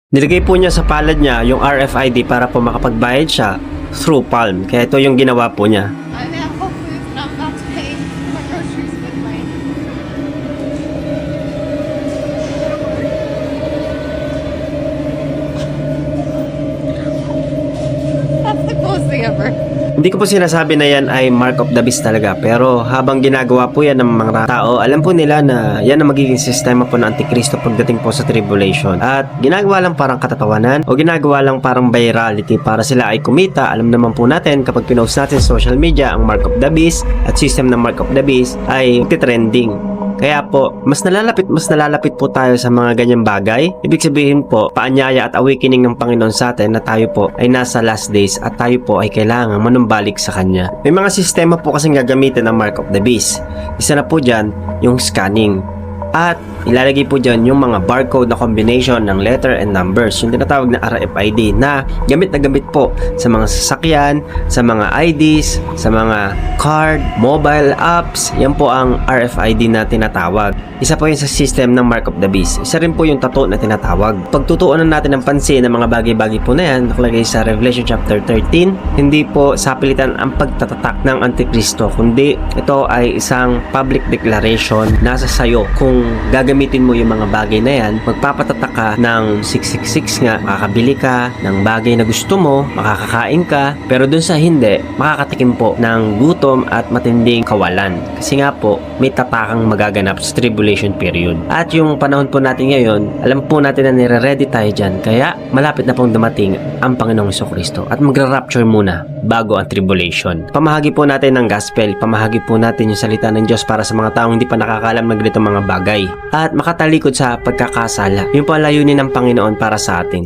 Nilagay po niya sa palad niya yung RFID para po makapagbayad siya through Palm. Kaya ito yung ginawa po niya. I mean, hopefully it's not about to pay my groceries with my. That's the coolest thing ever. Hindi ko po sinasabi na yan ay mark of the beast talaga, pero habang ginagawa po yan ng mga tao, alam po nila na yan ang magiging sistema po ng Antikristo pagdating po sa tribulation. At ginagawa lang parang katatawanan o ginagawa lang parang virality para sila ay kumita. Alam naman po natin kapag pinost natin sa social media ang mark of the beast at system ng mark of the beast ay trending. Kaya po, mas nalalapit po tayo sa mga ganyang bagay. Ibig sabihin po, paanyaya at awakening ng Panginoon sa atin na tayo po ay nasa last days at tayo po ay kailangan manumbalik sa Kanya. May mga sistema po kasing gagamitin ng Mark of the Beast. Isa na po dyan, yung scanning. At ilalagay po dyan yung mga barcode na combination ng letter and numbers, yung tinatawag na RFID na gamit po sa mga sasakyan, sa mga IDs, sa mga card, mobile apps. Yan po ang RFID na tinatawag. Isa po yun sa system ng Mark of the Beast. Isa rin po yung tattoo na tinatawag. Pagtutuunan natin ng pansin ng mga bagay-bagay po na yan, nakalagay sa Revelation chapter 13, hindi po sapilitan ang pagtatatak ng Antikristo, kundi ito ay isang public declaration. Nasa sayo kung gagamitin mo yung mga bagay na yan, magpapatatak ka ng 666 nga, makakabili ka ng bagay na gusto mo, makakakain ka, pero dun sa hindi, makakatikim po ng gutom at matinding kawalan. Kasi nga po, may tatakang magaganap sa tribulation period. At yung panahon po natin ngayon, alam po natin na nire-ready tayo dyan, kaya malapit na pong dumating ang Panginoong Jesucristo at magra-rapture muna bago ang tribulation. Pamahagi po natin ng gospel, pamahagi po natin yung salita ng Diyos para sa mga taong hindi pa nakakalam ng ganitong mga bagay at makatalikod sa pagkakasala. Yun po ang layunin ng Panginoon para sa atin.